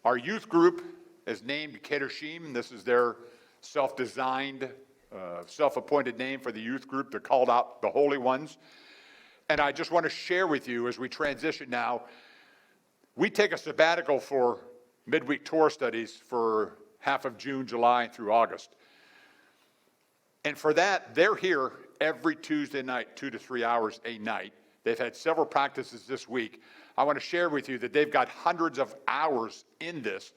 Our youth group is named Kedoshim. This is their self-designed, self-appointed name for the youth group. They're called out the Holy Ones. And I just want to share with you as we transition now, we take a sabbatical for midweek tour studies for half of June, July, through August. And for that, they're here every Tuesday night, 2 to 3 hours a night. They've had several practices this week. I want to share with you that they've got hundreds of hours in this,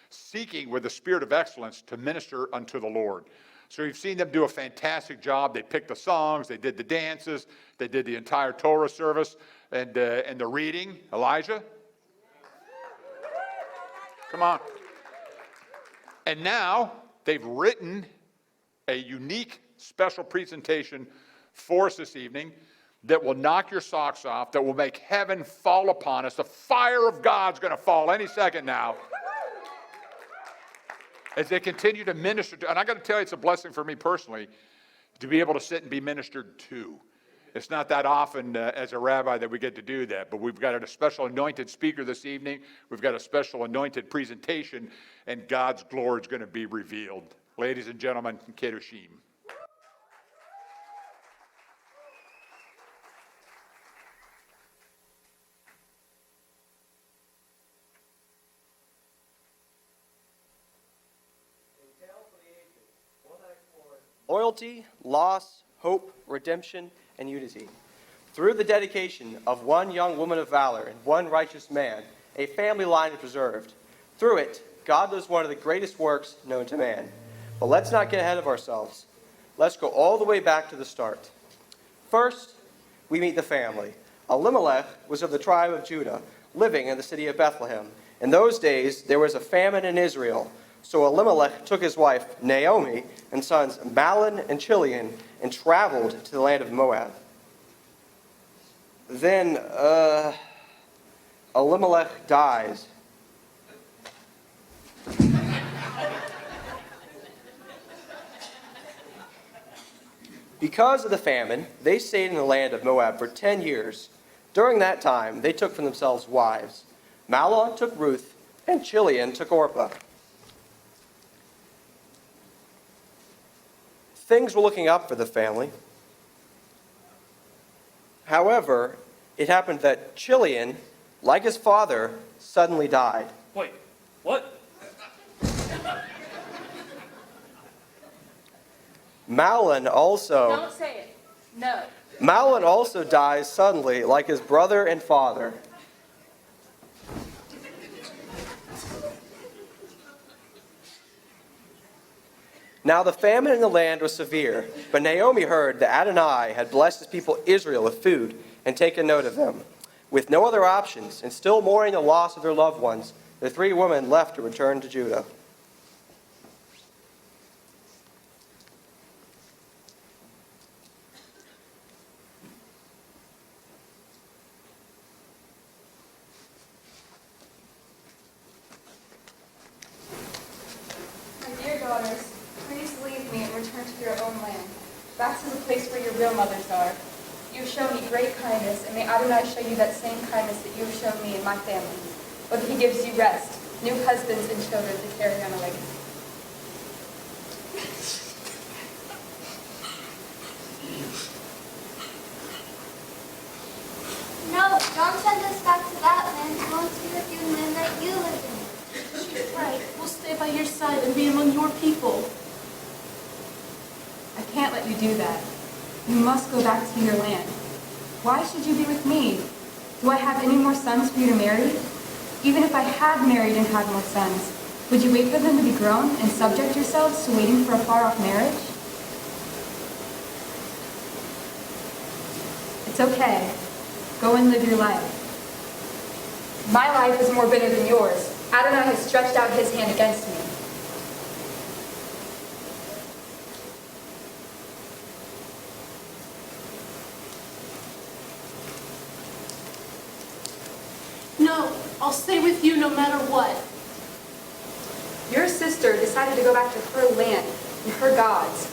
seeking with the spirit of excellence to minister unto the Lord. So you've seen them do a fantastic job. They picked the songs, they did the dances, they did the entire Torah service, and the reading. Elijah? Come on. And now they've written a unique special presentation for us this evening that will knock your socks off, that will make heaven fall upon us. The fire of God's going to fall any second now as they continue to minister to. And I got to tell you, it's a blessing for me personally to be able to sit and be ministered to. It's not that often as a rabbi that we get to do that, but we've got a special anointed speaker this evening. We've got a special anointed presentation, and God's glory is going to be revealed. Ladies and gentlemen, Kedoshim. Loyalty, loss, hope, redemption, and unity. Through the dedication of one young woman of valor and one righteous man, a family line is preserved. Through it, God does one of the greatest works known to man. But let's not get ahead of ourselves. Let's go all the way back to the start. First, we meet the family. Elimelech was of the tribe of Judah, living in the city of Bethlehem. In those days, there was a famine in Israel. So Elimelech took his wife, Naomi, and sons Mahlon and Chilion, and traveled to the land of Moab. Then Elimelech dies. Because of the famine, they stayed in the land of Moab for 10 years. During that time, they took for themselves wives. Mahlon took Ruth, and Chilion took Orpah. Things were looking up for the family. However, it happened that Chilion, like his father, suddenly died. Wait, what? Mahlon also... Don't say it. No. Mahlon also dies suddenly, like his brother and father. Now the famine in the land was severe, but Naomi heard that Adonai had blessed his people Israel with food and taken note of them. With no other options, and still mourning the loss of their loved ones, the three women left to return to Judah. My dear daughters, please leave me and return to your own land, back to the place where your real mothers are. You have shown me great kindness, and may Adonai show you that same kindness that you have shown me and my family, or that he gives you rest, new husbands and children to carry on a legacy. No, don't send us back to that land. We want to be with you in the land that you live in. She's right. We'll stay by your side and be among your people. I can't let you do that. You must go back to your land. Why should you be with me? Do I have any more sons for you to marry? Even if I had married and had more sons, would you wait for them to be grown and subject yourselves to waiting for a far-off marriage? It's okay. Go and live your life. My life is more bitter than yours. Adonai has stretched out his hand against me. No, I'll stay with you no matter what. Your sister decided to go back to her land and her gods.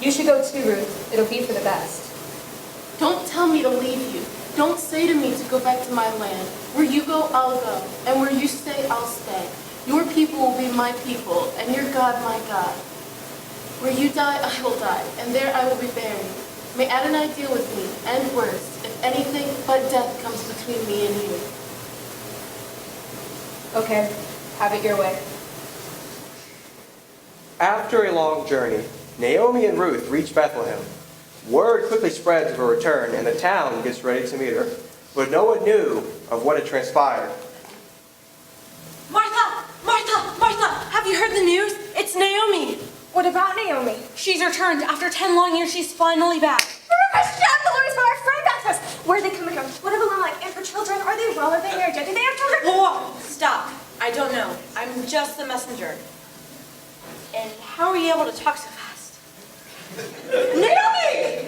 You should go too, Ruth. It'll be for the best. Don't tell me to leave you. Don't say to me to go back to my land. Where you go, I'll go. And where you stay, I'll stay. Your people will be my people, and your God my God. Where you die, I will die, and there I will be buried. May Adonai deal with me, and worse, if anything but death comes between me and you. Okay, have it your way. After a long journey, Naomi and Ruth reach Bethlehem. Word quickly spreads of her return, and the town gets ready to meet her. But no one knew of what had transpired. Martha! Martha! Martha! Have you heard the news? It's Naomi! What about Naomi? She's returned. After 10 long years, she's finally back. The Lord is my friend back to us. Where are they coming from? What are the land like? And for children, are they well? Are they married? Do they have children? Whoa! Stop. I don't know. I'm just the messenger. And how are you able to talk so fast? Naomi!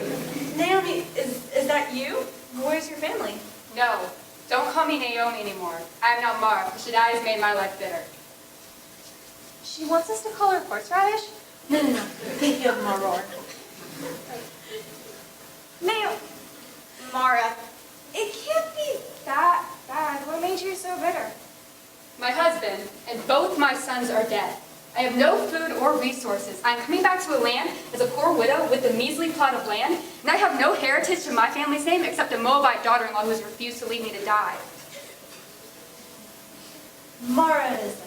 Naomi, is that you? Where's your family? No, don't call me Naomi anymore. I am now Mara. Shaddai has made my life bitter. She wants us to call her horseradish? No. Thinking of Maror. Mara, it can't be that bad. What made you so bitter? My husband and both my sons are dead. I have no food or resources. I am coming back to a land as a poor widow with a measly plot of land, and I have no heritage to my family's name except a Moabite daughter-in-law who has refused to leave me to die. Maraism.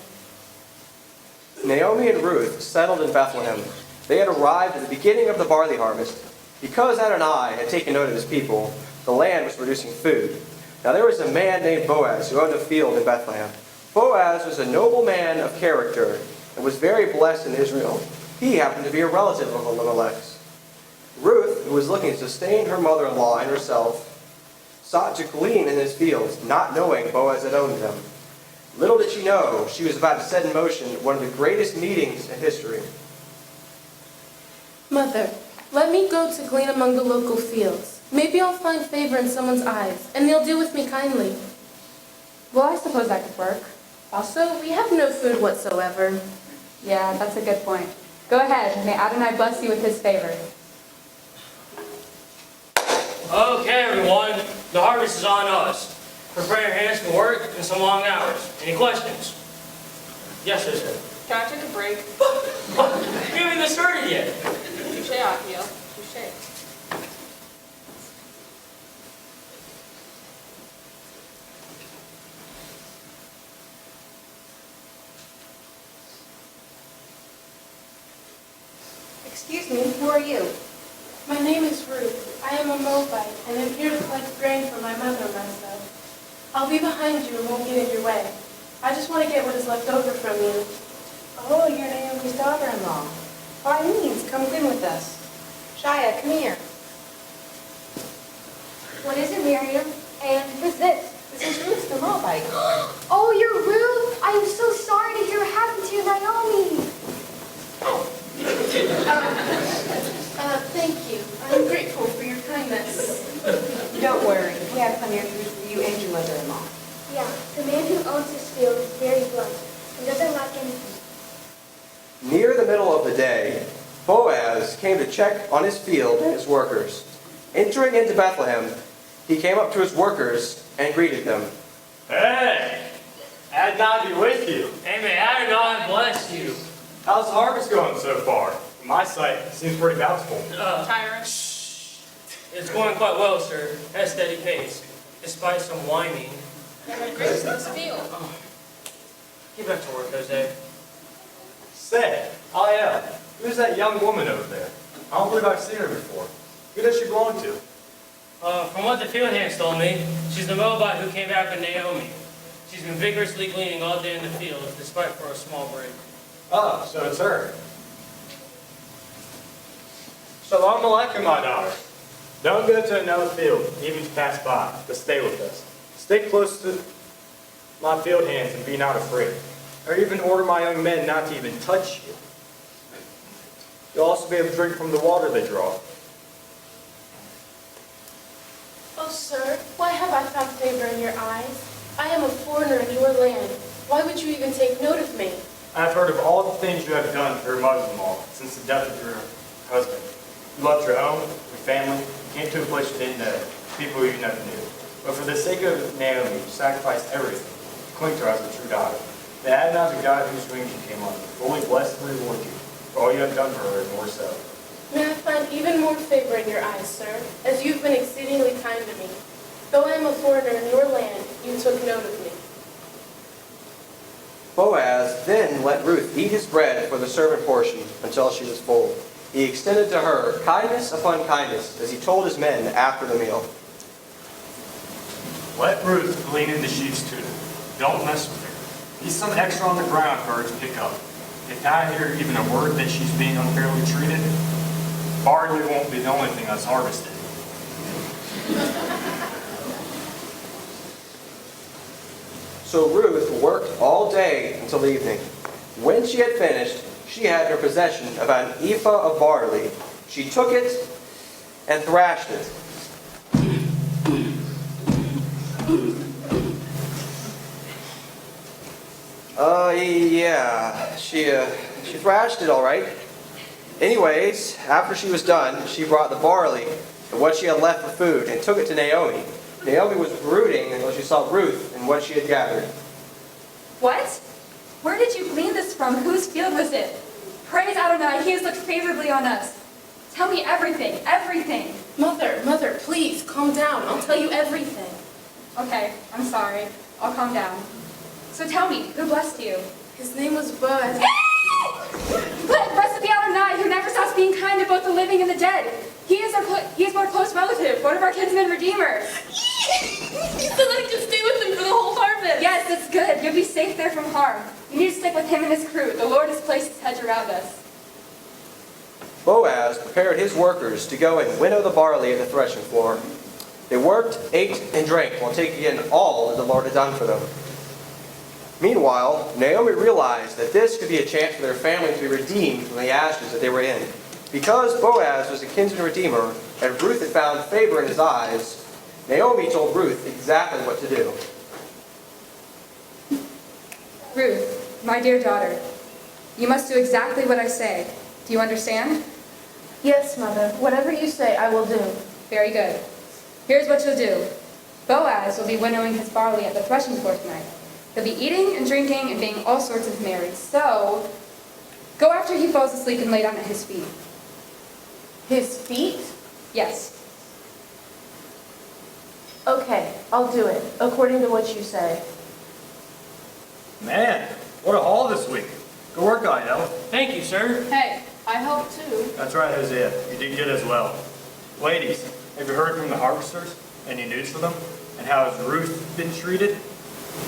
Naomi and Ruth settled in Bethlehem. They had arrived at the beginning of the barley harvest. Because Adonai had taken note of his people, the land was producing food. Now there was a man named Boaz who owned a field in Bethlehem. Boaz was a noble man of character and was very blessed in Israel. He happened to be a relative of Elimelech's. Ruth, who was looking to sustain her mother-in-law and herself, sought to glean in his fields, not knowing Boaz had owned them. Little did she know, she was about to set in motion one of the greatest meetings in history. Mother, let me go to glean among the local fields. Maybe I'll find favor in someone's eyes, and they'll deal with me kindly. Well, I suppose that could work. Also, we have no food whatsoever. Yeah, that's a good point. Go ahead. May Adonai bless you with his favor. Okay, everyone. The harvest is on us. Prepare your hands for work and some long hours. Any questions? Yes, sir. Can I take a break? We haven't even started yet. Touche, Akio. Touche. Excuse me, who are you? My name is Ruth. I am a Moabite, and I'm here to collect grain for my mother and myself. I'll be behind you and won't get in your way. I just want to get what is left over from you. Oh, you're Naomi's daughter-in-law. By all means, come glean with us. Shia, come here. What is it, Miriam? And who's this? This is Ruth, the Moabite. Oh, you're Ruth. I am so sorry to hear what happened to you, Naomi. Thank you. I'm grateful for your kindness. Don't worry, we have plenty of food for you and your mother-in-law. Yeah, the man who owns this field is very blunt and doesn't like anything. Near the middle of the day, Boaz came to check on his field and his workers. Entering into Bethlehem, he came up to his workers and greeted them. Hey! Adonai be with you. Amen. Adonai bless you. How's the harvest going so far? From my sight, it seems pretty bountiful. Tyrant. It's going quite well, sir. At a steady pace, despite some whining. Grapes in this field. Get back to work, Jose. Say, Aliyah, who's that young woman over there? I don't believe I've seen her before. Who does she belong to? From what the field hands told me, she's the Moabite who came back with Naomi. She's been vigorously gleaning all day in the field, despite for a small break. Oh, so it's her. Shalom Aleichem, my daughter. Don't go to another field, even to pass by, but stay with us. Stay close to my field hands and be not afraid. Or even order my young men not to even touch you. You'll also be able to drink from the water they draw. Oh, sir, why have I found favor in your eyes? I am a foreigner in your land. Why would you even take note of me? I've heard of all the things you have done for your mother-in-law since the death of your husband. You left your home, your family, you came to a place you didn't know, people you never knew. But for the sake of Naomi, you sacrificed everything to cling to her as a true daughter. May Adonai, the God whose wings you came under, fully bless and reward you for all you have done for her and more so. May I find even more favor in your eyes, sir, as you've been exceedingly kind to me. Though I am a foreigner in your land, you took note of me. Boaz then let Ruth eat his bread for the servant portion until she was full. He extended to her kindness upon kindness as he told his men after the meal. Let Ruth glean in the sheep's tunic. Don't mess with her. Leave some extra on the ground for her to pick up. If I hear even a word that she's being unfairly treated, barley won't be the only thing that's harvested. So Ruth worked all day until evening. When she had finished, she had in her possession about an ephah of barley. She took it and thrashed it. She thrashed it all right. Anyways, after she was done, she brought the barley and what she had left for food and took it to Naomi. Naomi was brooding until she saw Ruth and what she had gathered. What? Where did you glean this from? Whose field was it? Praise Adonai, he has looked favorably on us. Tell me everything, everything. Mother, please, calm down. I'll tell you everything. Okay, I'm sorry. I'll calm down. So tell me, who blessed you? His name was Boaz. Blessed be Adonai, who never stops being kind to both the living and the dead. He is our close relative, one of our kinsmen redeemers. He said I could stay with him for the whole harvest. Yes, it's good. You'll be safe there from harm. You need to stick with him and his crew. The Lord has placed his hedge around us. Boaz prepared his workers to go and winnow the barley at the threshing floor. They worked, ate, and drank while taking in all that the Lord had done for them. Meanwhile, Naomi realized that this could be a chance for their family to be redeemed from the ashes that they were in. Because Boaz was a kinsman redeemer, and Ruth had found favor in his eyes, Naomi told Ruth exactly what to do. Ruth, my dear daughter, you must do exactly what I say. Do you understand? Yes, Mother. Whatever you say, I will do. Very good. Here's what you'll do. Boaz will be winnowing his barley at the threshing floor tonight. He'll be eating and drinking and being all sorts of merry. So, go after he falls asleep and lay down at his feet. His feet? Yes. Okay, I'll do it, according to what you say. Man, what a haul this week. Good work, Idell. Thank you, sir. Hey, I help too. That's right, Hosea. You did good as well. Ladies, have you heard from the harvesters? Any news for them? And how has Ruth been treated?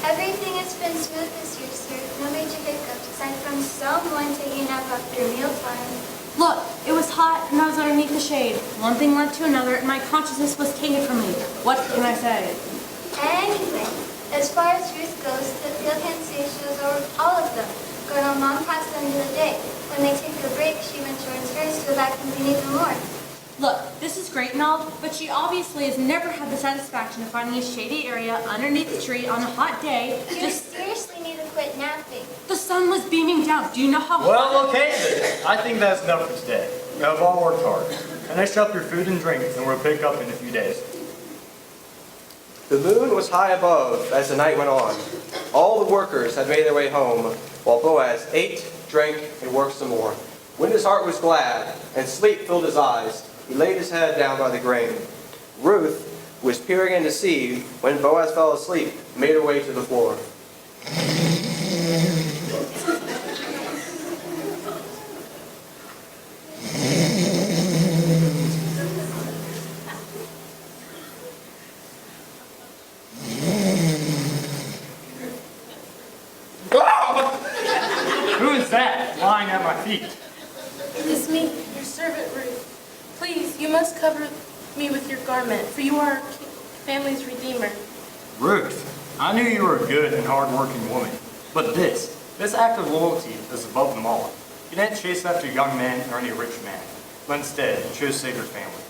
Everything has been smooth this year, sir. No major hiccups, aside from someone taking a nap after mealtime. Look, it was hot and I was underneath the shade. One thing led to another and my consciousness was taken from me. What can I say? Anyway, as far as Ruth goes, the field hand say she was over all of them, going on long past the end of the day. When they take a break, she even joins hers to go back and clean even more. Look, this is great and all, but she obviously has never had the satisfaction of finding a shady area underneath the tree on a hot day. You seriously need to quit napping. The sun was beaming down. Do you know how Well, okay then. I think that's enough for today. You have all worked hard. Finish up your food and drink, and we'll pick up in a few days. The moon was high above as the night went on. All the workers had made their way home, while Boaz ate, drank, and worked some more. When his heart was glad and sleep filled his eyes, he laid his head down by the grain. Ruth was peering in to see when Boaz fell asleep, made her way to the floor. Who is that lying at my feet? It is me, your servant Ruth. Please, you must cover me with your garment, for you are our family's redeemer. Ruth, I knew you were a good and hard-working woman, but this act of loyalty is above them all. You didn't chase after young men or any rich man, but instead you chose to save your family.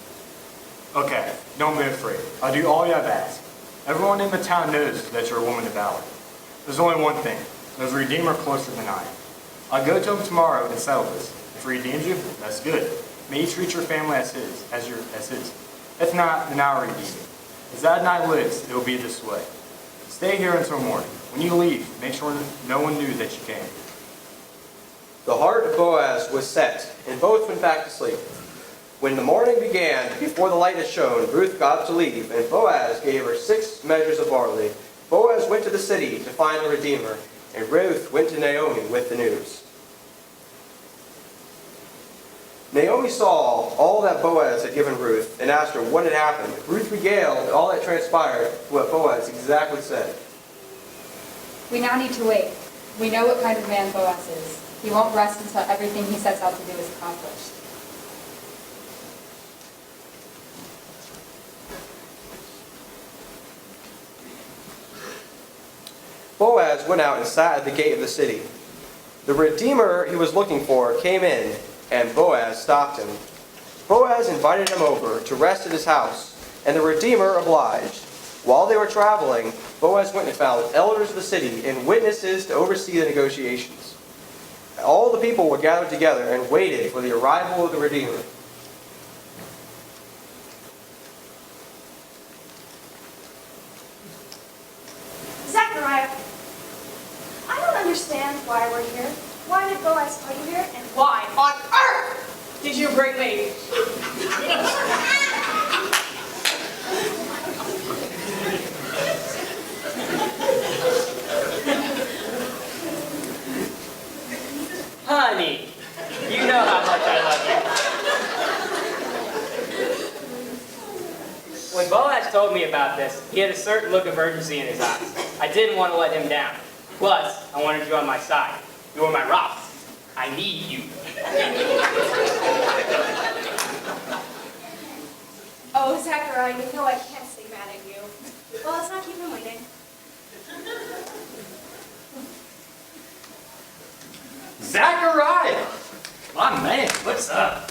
Okay, don't be afraid. I'll do all you have asked. Everyone in the town knows that you're a woman of valor. There's only one thing. There's a redeemer closer than I am. I'll go to him tomorrow and settle this. If he redeems you, that's good. May you treat your family as his. If not, then I'll redeem you. As Adonai lives, it will be this way. Stay here until morning. When you leave, make sure no one knew that you came. The heart of Boaz was set, and both went back to sleep. When the morning began, before the light had shone, Ruth got up to leave, and Boaz gave her 6 measures of barley. Boaz went to the city to find the Redeemer, and Ruth went to Naomi with the news. Naomi saw all that Boaz had given Ruth and asked her what had happened. Ruth regaled all that transpired to what Boaz exactly said. We now need to wait. We know what kind of man Boaz is. He won't rest until everything he sets out to do is accomplished. Boaz went out and sat at the gate of the city. The Redeemer he was looking for came in, and Boaz stopped him. Boaz invited him over to rest at his house, and the Redeemer obliged. While they were traveling, Boaz went and found elders of the city and witnesses to oversee the negotiations. All the people were gathered together and waited for the arrival of the Redeemer. Zechariah, I don't understand why we're here. Why did Boaz call you here, and why on earth did you bring me? Honey, you know how much I love you. When Boaz told me about this, he had a certain look of urgency in his eyes. I didn't want to let him down. Plus, I wanted you on my side. You are my rock. I need you. Oh, Zechariah, you know I can't stay mad at you. Well, let's not keep him waiting. Zechariah! My man, what's up?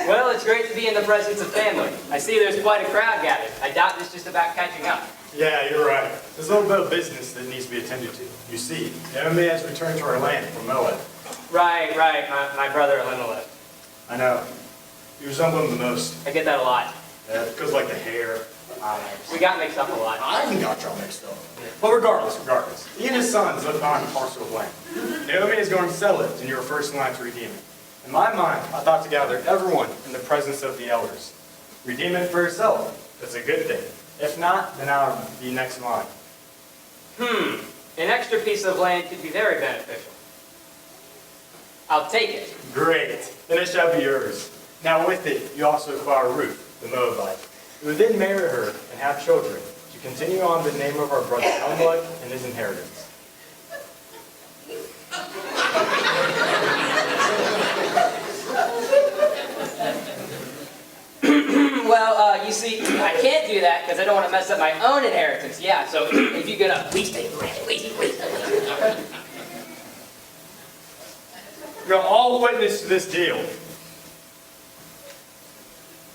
Well, it's great to be in the presence of family. I see there's quite a crowd gathered. I doubt it's just about catching up. Yeah, you're right. There's a little bit of business that needs to be attended to. You see, Naomi has returned to our land from Moab. Right. My brother Elimelech. I know. You resemble him the most. I get that a lot. Because like the hair, the eyes. We got mixed up a lot. I even got y'all mixed up. But regardless, he and his sons live behind a parcel of land. Naomi is going to sell it, and you are first in line to redeem it. In my mind, I thought to gather everyone in the presence of the elders. Redeem it for yourself. That's a good thing. If not, then I'll be next in line. An extra piece of land could be very beneficial. I'll take it. Great. Then it shall be yours. Now with it, you also acquire Ruth, the Moabite. You would then marry her and have children to continue on the name of our brother Elimelech and his inheritance. Well, you see, I can't do that because I don't want to mess up my own inheritance. Yeah, so if you get up, please take the land. Please. You're all witness to this deal.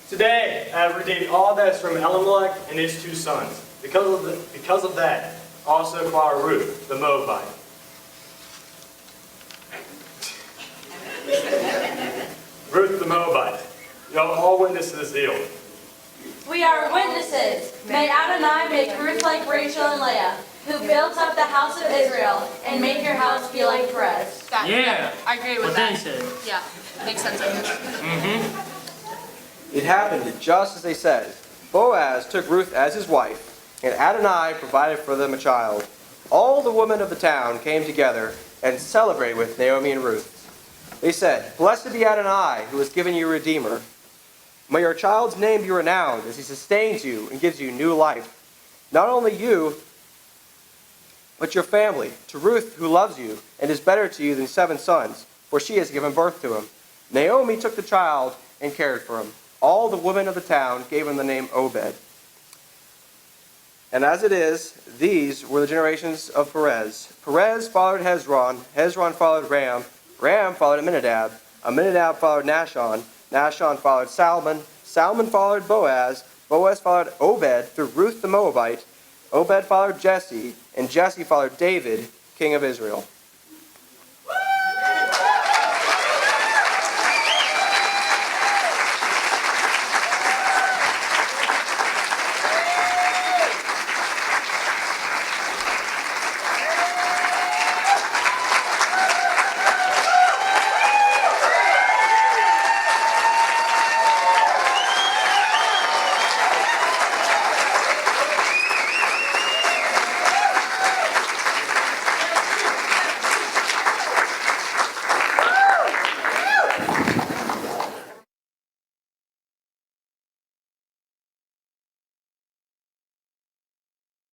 Today, I have redeemed all that is from Elimelech and his 2 sons. Because of that, also acquire Ruth, the Moabite. Ruth the Moabite. You're all witness to this deal. We are witnesses. May Adonai make Ruth like Rachel and Leah, who built up the house of Israel, and make your house be like Perez. Yeah, I agree with that. said. Yeah, makes sense, I guess. It happened just as they said. Boaz took Ruth as his wife, and Adonai provided for them a child. All the women of the town came together and celebrated with Naomi and Ruth. They said, "Blessed be Adonai, who has given you a redeemer. May your child's name be renowned as he sustains you and gives you new life. Not only you, but your family, to Ruth who loves you and is better to you than 7 sons, for she has given birth to him." Naomi took the child and cared for him. All the women of the town gave him the name Obed. And as it is, these were the generations of Perez. Perez fathered Hezron. Hezron fathered Ram. Ram fathered Amminadab. Amminadab fathered Nahshon. Nahshon fathered Salmon. Salmon fathered Boaz. Boaz fathered Obed through Ruth the Moabite. Obed fathered Jesse. And Jesse fathered David, king of Israel.